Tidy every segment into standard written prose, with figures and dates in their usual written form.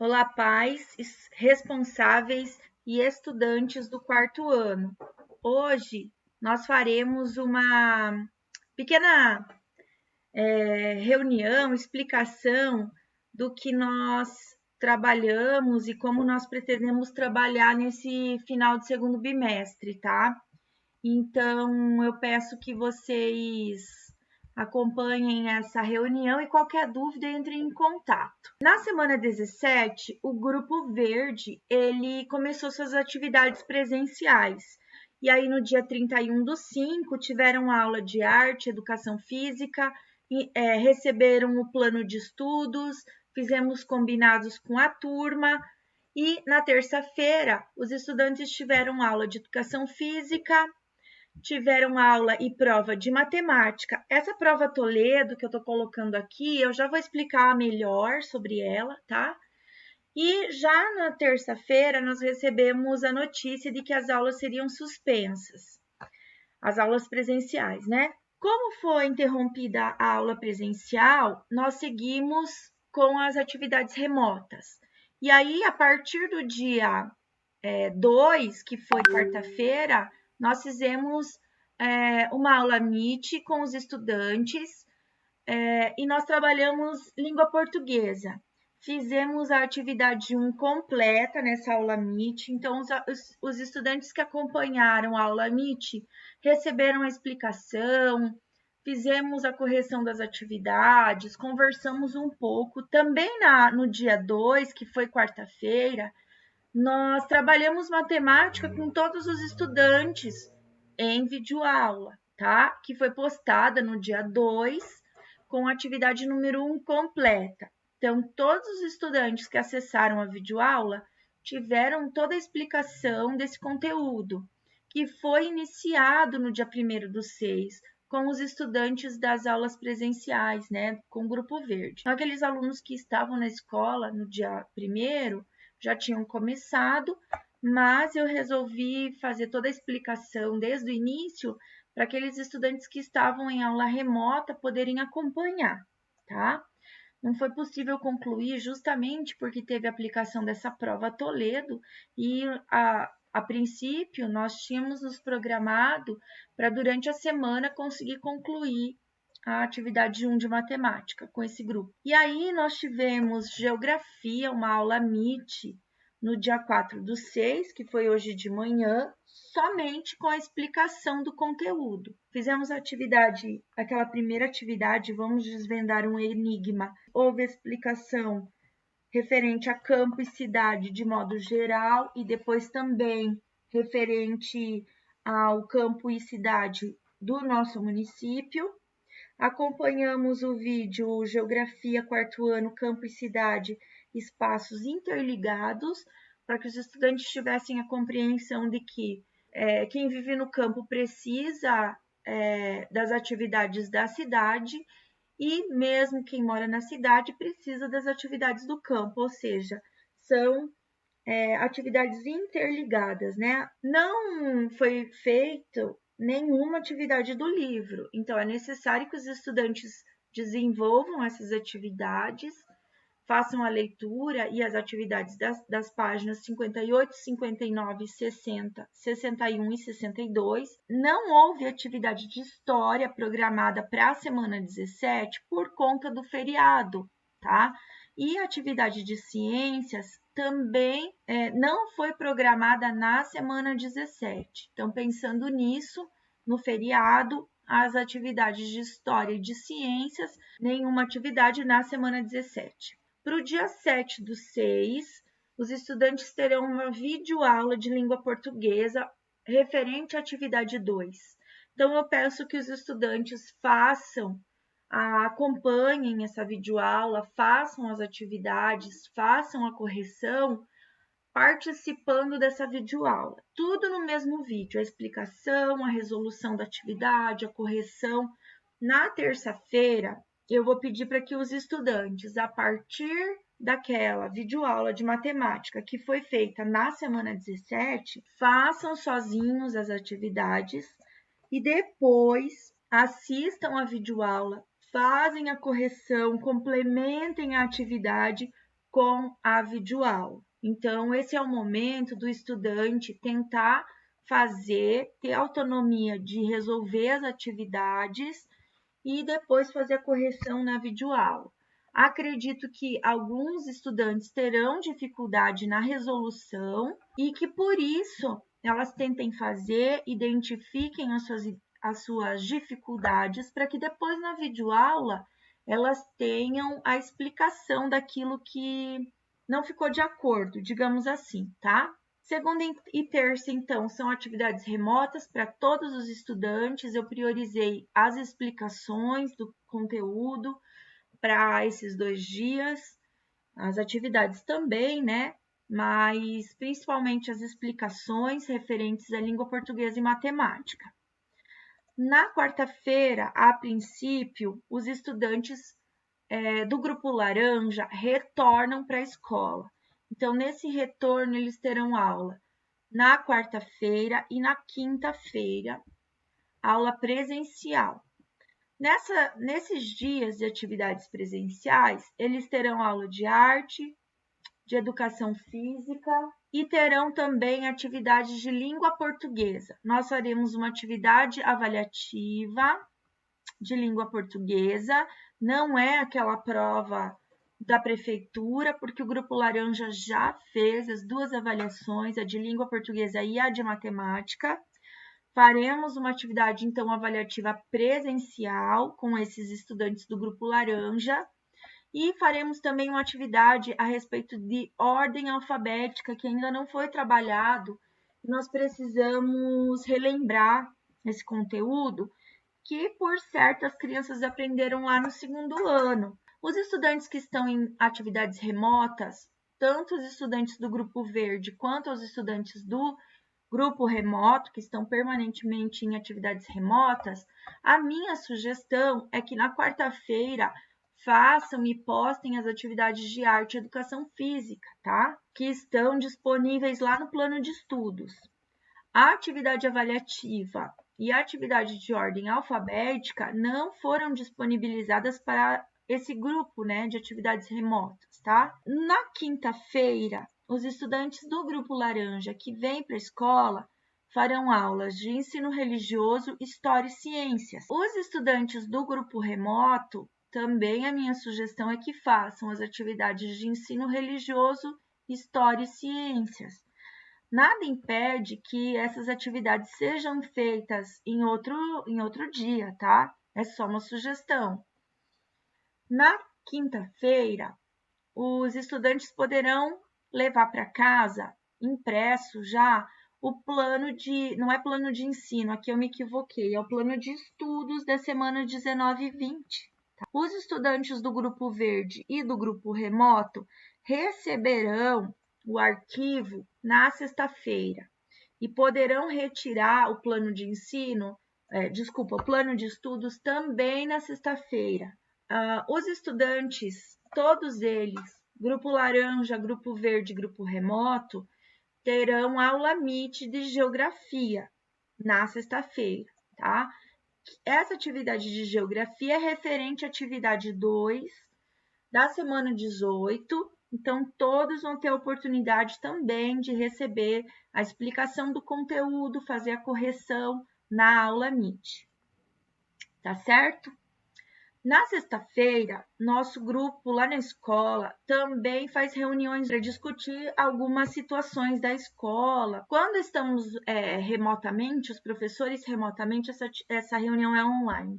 Olá, pais, responsáveis e estudantes do quarto ano. Hoje nós faremos uma pequena reunião, explicação do que nós trabalhamos e como nós pretendemos trabalhar nesse final de segundo bimestre, tá? Então, eu peço que vocês acompanhem essa reunião e qualquer dúvida entre em contato. Na semana 17, o Grupo Verde, ele começou suas atividades presenciais. E aí, no dia 31/5, tiveram aula de arte, educação física, receberam o plano de estudos, fizemos combinados com a turma. E na terça-feira, os estudantes tiveram aula de educação física, tiveram aula e prova de matemática. Essa prova Toledo que eu estou colocando aqui, eu já vou explicar melhor sobre ela, tá? E já na terça-feira, nós recebemos a notícia de que as aulas seriam suspensas, as aulas presenciais, né? Como foi interrompida a aula presencial, nós seguimos com as atividades remotas. E aí, a partir do dia 2, que foi quarta-feira, nós fizemos uma aula Meet com os estudantes e nós trabalhamos língua portuguesa. Fizemos a atividade 1 completa nessa aula Meet, então os estudantes que acompanharam a aula Meet receberam a explicação, fizemos a correção das atividades, conversamos um pouco. Também no dia 2, que foi quarta-feira, nós trabalhamos matemática com todos os estudantes em videoaula, tá? Que foi postada no dia 2, com a atividade número 1 completa. Então, todos os estudantes que acessaram a videoaula tiveram toda a explicação desse conteúdo, que foi iniciado no dia 1/6, com os estudantes das aulas presenciais, né? Com o Grupo Verde. Então, aqueles alunos que estavam na escola no dia 1º, já tinham começado, mas eu resolvi fazer toda a explicação desde o início para aqueles estudantes que estavam em aula remota poderem acompanhar, tá? Não foi possível concluir justamente porque teve a aplicação dessa prova Toledo e a princípio nós tínhamos nos programado para durante a semana conseguir concluir a atividade 1 de matemática com esse grupo. E aí nós tivemos geografia, uma aula Meet no dia 4/6, que foi hoje de manhã, somente com a explicação do conteúdo. Fizemos aquela primeira atividade, vamos desvendar um enigma. Houve explicação referente a campo e cidade de modo geral e depois também referente ao campo e cidade do nosso município. Acompanhamos o vídeo Geografia, quarto ano, campo e cidade, espaços interligados, para que os estudantes tivessem a compreensão de que quem vive no campo precisa das atividades da cidade e mesmo quem mora na cidade precisa das atividades do campo, ou seja, são atividades interligadas, né? Não foi feito nenhuma atividade do livro, então é necessário que os estudantes desenvolvam essas atividades, façam a leitura e as atividades das páginas 58, 59, 60, 61 e 62. Não houve atividade de história programada para a semana 17 por conta do feriado, tá? E a atividade de ciências também não foi programada na semana 17. Então, pensando nisso, no feriado, as atividades de história e de ciências, nenhuma atividade na semana 17. Para o dia 7/6, os estudantes terão uma videoaula de língua portuguesa referente à atividade 2. Então, eu peço que os estudantes acompanhem essa videoaula, façam as atividades, façam a correção, participando dessa videoaula. Tudo no mesmo vídeo, a explicação, a resolução da atividade, a correção. Na terça-feira, eu vou pedir para que os estudantes, a partir daquela videoaula de matemática que foi feita na semana 17, façam sozinhos as atividades e depois assistam a videoaula, fazem a correção, complementem a atividade com a videoaula. Então, esse é o momento do estudante tentar ter autonomia de resolver as atividades e depois fazer a correção na videoaula. Acredito que alguns estudantes terão dificuldade na resolução e que por isso elas tentem fazer, identifiquem as suas dificuldades para que depois na videoaula elas tenham a explicação daquilo que não ficou de acordo, digamos assim, tá? Segunda e terça, então, são atividades remotas para todos os estudantes. Eu priorizei as explicações do conteúdo para esses 2 dias, as atividades também, né? Mas principalmente as explicações referentes à língua portuguesa e matemática. Na quarta-feira, a princípio, os estudantes do grupo laranja retornam para a escola. Então, nesse retorno, eles terão aula na quarta-feira e na quinta-feira, aula presencial. Nesses dias de atividades presenciais, eles terão aula de arte, de educação física e terão também atividades de língua portuguesa. Nós faremos uma atividade avaliativa de língua portuguesa, não é aquela prova da prefeitura, porque o Grupo Laranja já fez as 2 avaliações, a de língua portuguesa e a de matemática. Faremos uma atividade, então, avaliativa presencial com esses estudantes do Grupo Laranja e faremos também uma atividade a respeito de ordem alfabética, que ainda não foi trabalhado. Nós precisamos relembrar esse conteúdo, que, por certo, as crianças aprenderam lá no 2º ano. Os estudantes que estão em atividades remotas, tanto os estudantes do Grupo Verde quanto os estudantes do Grupo Remoto, que estão permanentemente em atividades remotas, a minha sugestão é que na quarta-feira façam e postem as atividades de arte e educação física, tá? Que estão disponíveis lá no plano de estudos. A atividade avaliativa e a atividade de ordem alfabética não foram disponibilizadas para esse grupo, né, de atividades remotas, tá? Na quinta-feira, os estudantes do Grupo Laranja que vêm para a escola farão aulas de ensino religioso, história e ciências. Os estudantes do Grupo Remoto, também a minha sugestão é que façam as atividades de ensino religioso, história e ciências. Nada impede que essas atividades sejam feitas em outro dia, tá? É só uma sugestão. Na quinta-feira, os estudantes poderão levar para casa, impresso já, o plano de... Não é plano de ensino, aqui eu me equivoquei, é o plano de estudos da semana 19 e 20. Tá? Os estudantes do Grupo Verde e do Grupo Remoto receberão o arquivo na sexta-feira e poderão retirar o plano de ensino, o plano de estudos também na sexta-feira. Os estudantes, todos eles, Grupo Laranja, Grupo Verde, Grupo Remoto, terão aula Meet de Geografia na sexta-feira, tá? Essa atividade de Geografia é referente à atividade 2 da semana 18, então todos vão ter a oportunidade também de receber a explicação do conteúdo, fazer a correção na aula Meet, tá certo? Na sexta-feira, nosso grupo lá na escola também faz reuniões para discutir algumas situações da escola. Quando estamos remotamente, os professores remotamente, essa reunião é online.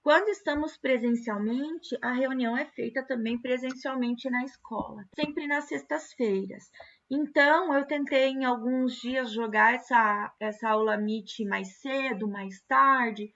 Quando estamos presencialmente, a reunião é feita também presencialmente na escola, sempre nas sextas-feiras. Então, eu tentei em alguns dias jogar essa aula Meet mais cedo, mais tarde,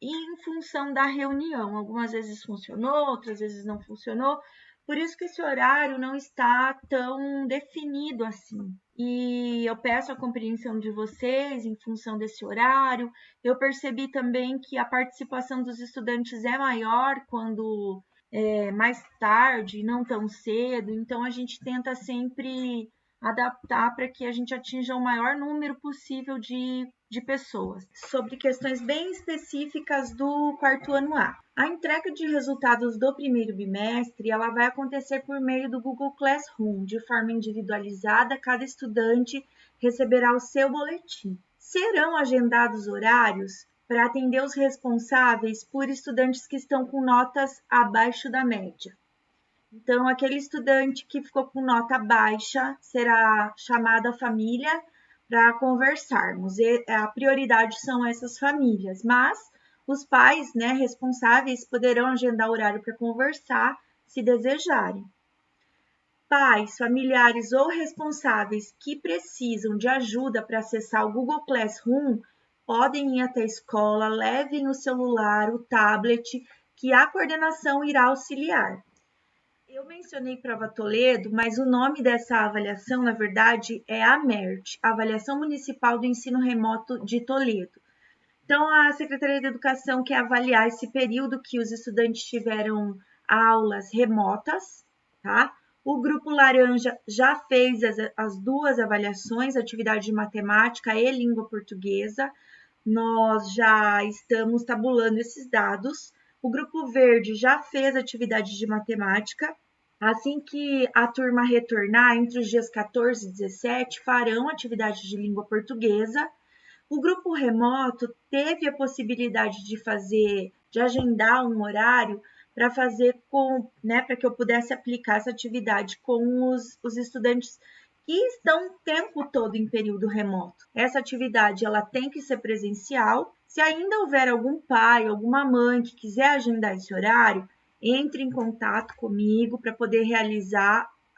em função da reunião. Algumas vezes funcionou, outras vezes não funcionou. Por isso que esse horário não está tão definido assim. E eu peço a compreensão de vocês em função desse horário. Eu percebi também que a participação dos estudantes é maior quando é mais tarde, não tão cedo. Então, a gente tenta sempre adaptar para que a gente atinja o maior número possível de de pessoas, sobre questões bem específicas do quarto ano A. A entrega de resultados do primeiro bimestre, ela vai acontecer por meio do Google Classroom, de forma individualizada, cada estudante receberá o seu boletim. Serão agendados horários para atender os responsáveis por estudantes que estão com notas abaixo da média. Então, aquele estudante que ficou com nota baixa será chamado à família para conversarmos. E a prioridade são essas famílias, mas os pais, né, responsáveis poderão agendar horário para conversar se desejarem. Pais, familiares ou responsáveis que precisam de ajuda para acessar o Google Classroom podem ir até a escola, levem o celular, o tablet, que a coordenação irá auxiliar. Eu mencionei Prova Toledo, mas o nome dessa avaliação, na verdade, é a AMERT, Avaliação Municipal do Ensino Remoto de Toledo. Então, a Secretaria de Educação quer avaliar esse período que os estudantes tiveram aulas remotas, tá? O Grupo Laranja já fez as duas avaliações, atividade de matemática e língua portuguesa. Nós já estamos tabulando esses dados. O Grupo Verde já fez atividade de matemática. Assim que a turma retornar, entre os dias 14 e 17, farão atividade de língua portuguesa. O grupo remoto teve a possibilidade de agendar um horário para fazer para que eu pudesse aplicar essa atividade com os estudantes que estão o tempo todo em período remoto. Essa atividade ela tem que ser presencial. Se ainda houver algum pai, alguma mãe que quiser agendar esse horário, entre em contato comigo para poder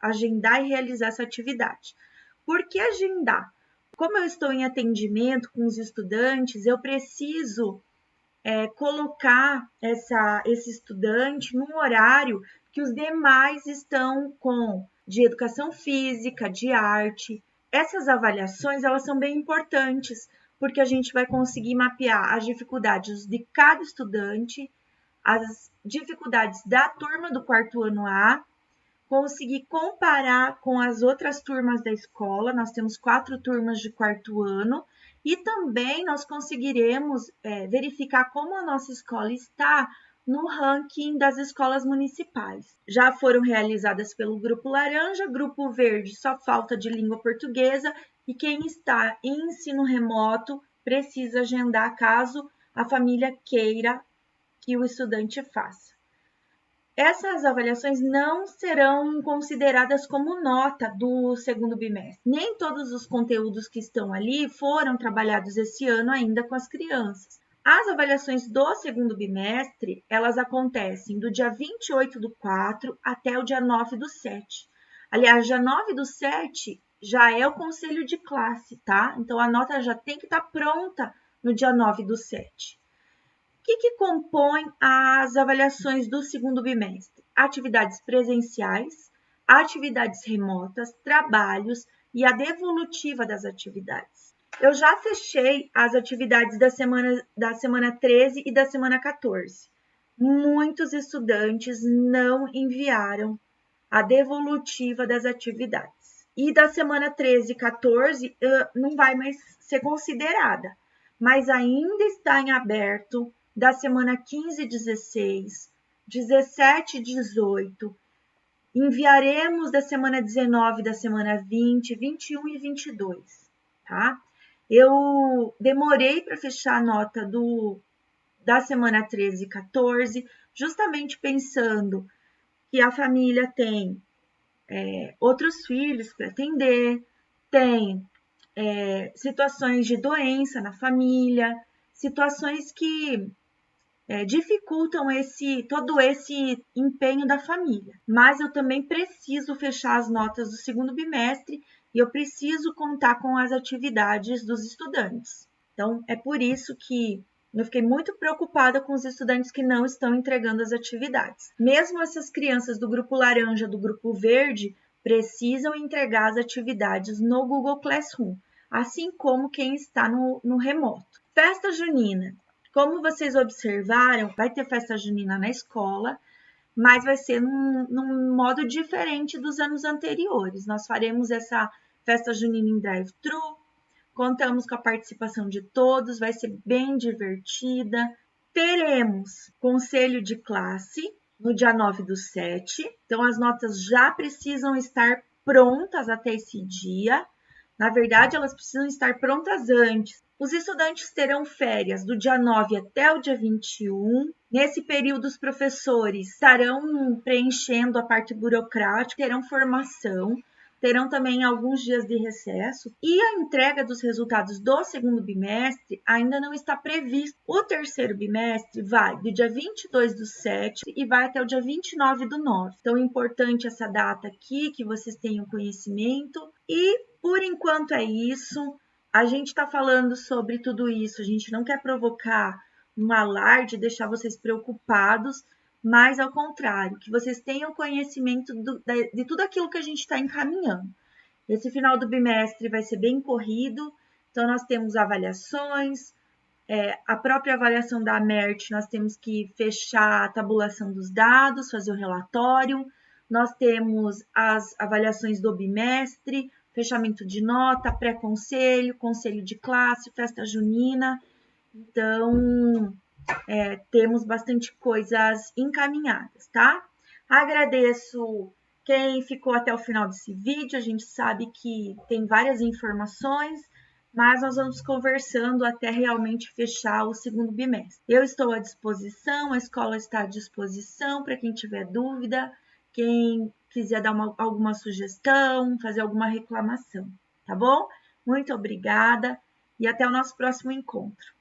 agendar e realizar essa atividade. Por que agendar? Como eu estou em atendimento com os estudantes, eu preciso colocar esse estudante num horário que os demais estão com, de educação física, de arte. Essas avaliações, elas são bem importantes, porque a gente vai conseguir mapear as dificuldades de cada estudante, as dificuldades da turma do quarto ano A, conseguir comparar com as outras turmas da escola. Nós temos 4 turmas de quarto ano e também nós conseguiremos verificar como a nossa escola está no ranking das escolas municipais. Já foram realizadas pelo Grupo Laranja, Grupo Verde só falta de língua portuguesa e quem está em ensino remoto precisa agendar caso a família queira que o estudante faça. Essas avaliações não serão consideradas como nota do segundo bimestre. Nem todos os conteúdos que estão ali foram trabalhados esse ano ainda com as crianças. As avaliações do segundo bimestre, elas acontecem do dia 28/4 até o dia 9/7. Aliás, dia 9/7 já é o conselho de classe, tá? Então, a nota já tem que estar pronta no dia 9/7. O que compõe as avaliações do segundo bimestre? Atividades presenciais, atividades remotas, trabalhos e a devolutiva das atividades. Eu já fechei as atividades da semana 13 e da semana 14. Muitos estudantes não enviaram a devolutiva das atividades. E da semana 13 e 14 não vai mais ser considerada, mas ainda está em aberto da semana 15 e 16, 17 e 18, enviaremos da semana 19, da semana 20, 21 e 22, tá? Eu demorei para fechar a nota da semana 13 e 14, justamente pensando que a família tem outros filhos para atender, tem situações de doença na família, situações que dificultam todo esse empenho da família. Mas eu também preciso fechar as notas do segundo bimestre e eu preciso contar com as atividades dos estudantes. Então, é por isso que eu fiquei muito preocupada com os estudantes que não estão entregando as atividades. Mesmo essas crianças do grupo laranja, do grupo verde, precisam entregar as atividades no Google Classroom, assim como quem está no remoto. Festa junina. Como vocês observaram, vai ter festa junina na escola, mas vai ser num modo diferente dos anos anteriores. Nós faremos essa festa junina em drive-thru, Contamos com a participação de todos, vai ser bem divertida. Teremos conselho de classe no dia 9/7, então as notas já precisam estar prontas até esse dia. Na verdade, elas precisam estar prontas antes. Os estudantes terão férias do dia 9 até o dia 21. Nesse período, os professores estarão preenchendo a parte burocrática, terão formação, terão também alguns dias de recesso e a entrega dos resultados do segundo bimestre ainda não está previsto. O terceiro bimestre vai do dia 22/7 e vai até o dia 29/9. Então, é importante essa data aqui, que vocês tenham conhecimento. E, por enquanto, é isso. A gente está falando sobre tudo isso, a gente não quer provocar um alarde, deixar vocês preocupados, mas ao contrário, que vocês tenham conhecimento de tudo aquilo que a gente está encaminhando. Esse final do bimestre vai ser bem corrido, então nós temos avaliações, a própria avaliação da MERT, nós temos que fechar a tabulação dos dados, fazer o relatório, nós temos as avaliações do bimestre, fechamento de nota, pré-conselho, conselho de classe, festa junina. Então, temos bastante coisas encaminhadas, tá? Agradeço quem ficou até o final desse vídeo. A gente sabe que tem várias informações, mas nós vamos conversando até realmente fechar o segundo bimestre. Eu estou à disposição, a escola está à disposição para quem tiver dúvida, quem quiser dar alguma sugestão, fazer alguma reclamação, tá bom? Muito obrigada e até o nosso próximo encontro.